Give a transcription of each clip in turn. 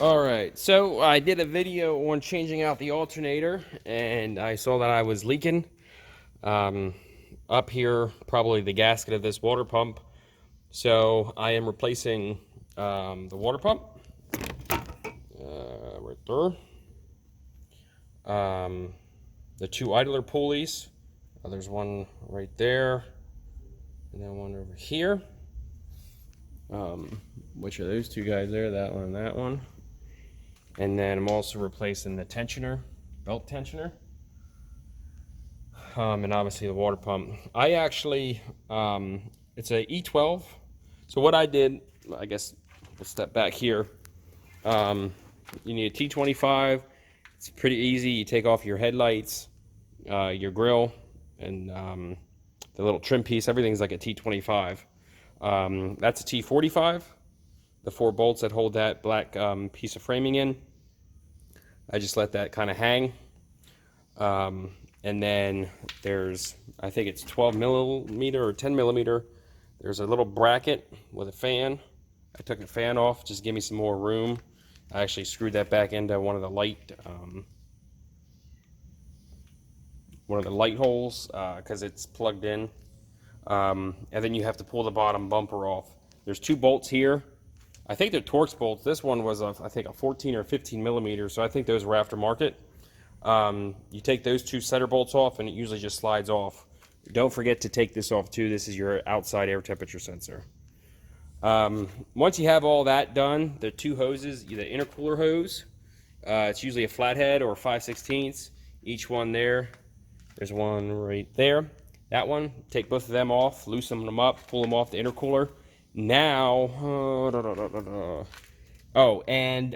Alright, so I did a video on changing out the alternator, and I saw that I was leaking. Up here, probably the gasket of this water pump. So I am replacing the water pump right there. The two idler pulleys. There's one right there, and then one over here. Which are those two guys there? That one and that one. And then I'm also replacing the tensioner, belt tensioner, and obviously the water pump. I actually, it's a E12. So what I did, I guess we'll step back here. You need a T25. It's pretty easy. You take off your headlights, your grill, and the little trim piece. Everything's like a T25. That's a T45. The 4 bolts that hold that black piece of framing in. I just let that kind of hang. And then there's, I think it's 12 millimeter or 10 millimeter. There's a little bracket with a fan. I took the fan off, just give me some more room. I actually screwed that back into one of the light holes because it's plugged in. And then you have to pull the bottom bumper off. There's 2 bolts here. I think they're Torx bolts. This one was, I think, a 14 or 15 millimeter, so I think those were aftermarket. You take those 2 setter bolts off, and it usually just slides off. Don't forget to take this off, too. This is your outside air temperature sensor. Once you have all that done, the 2 hoses, the intercooler hose, it's usually a flathead or 5/16. Each one there. There's one right there. That one, take both of them off, loosen them up, pull them off the intercooler. Now, oh, and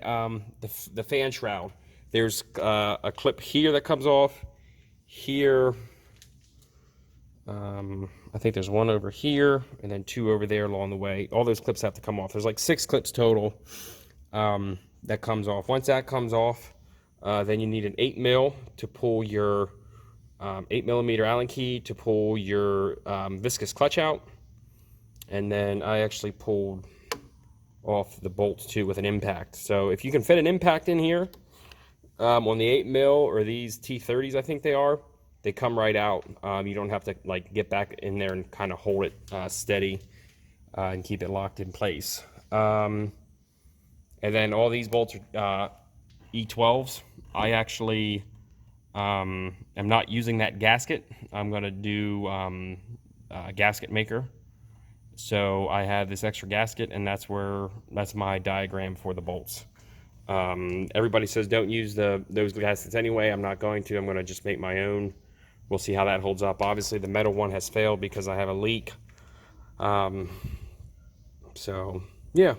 the fan shroud. There's a clip here that comes off. Here, I think there's one over here, and then 2 over there along the way. All those clips have to come off. There's like 6 clips total that comes off. Once that comes off, then you need an 8 mil to pull your 8 millimeter Allen key to pull your viscous clutch out. And then I actually pulled off the bolts too with an impact. So if you can fit an impact in here on the 8 mil or these T30s, I think they are, they come right out. You don't have to like get back in there and kind of hold it steady and keep it locked in place. And then all these bolts are E12s. I actually am not using that gasket. I'm going to do a gasket maker. So I have this extra gasket, and that's my diagram for the bolts. Everybody says don't use those gaskets anyway. I'm not going to. I'm going to just make my own. We'll see how that holds up. Obviously, the metal one has failed because I have a leak. So yeah,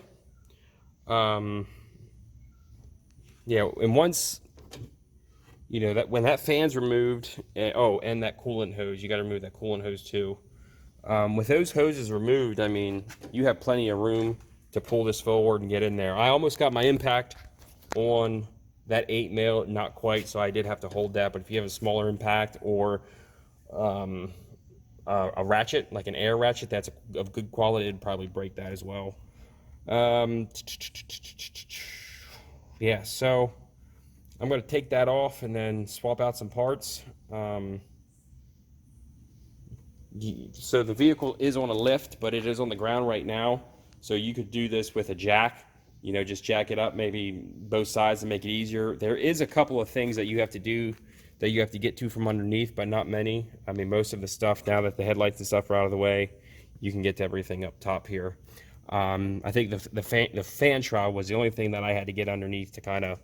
yeah. And once you know that when that fan's removed, and that coolant hose, you got to remove that coolant hose too. With those hoses removed, I mean, you have plenty of room to pull this forward and get in there. I almost got my impact on that 8 mil, not quite, so I did have to hold that. But if you have a smaller impact or a ratchet, like an air ratchet, that's of good quality, it'd probably break that as well. Yeah, so I'm going to take that off and then swap out some parts. So the vehicle is on a lift, but it is on the ground right now. So you could do this with a jack, you know, just jack it up maybe both sides and make it easier. There is a couple of things that you have to do that you have to get to from underneath, but not many. I mean, most of the stuff, now that the headlights and stuff are out of the way, you can get to everything up top here. I think the fan shroud was the only thing that I had to get underneath to kind of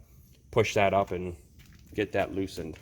push that up and get that loosened.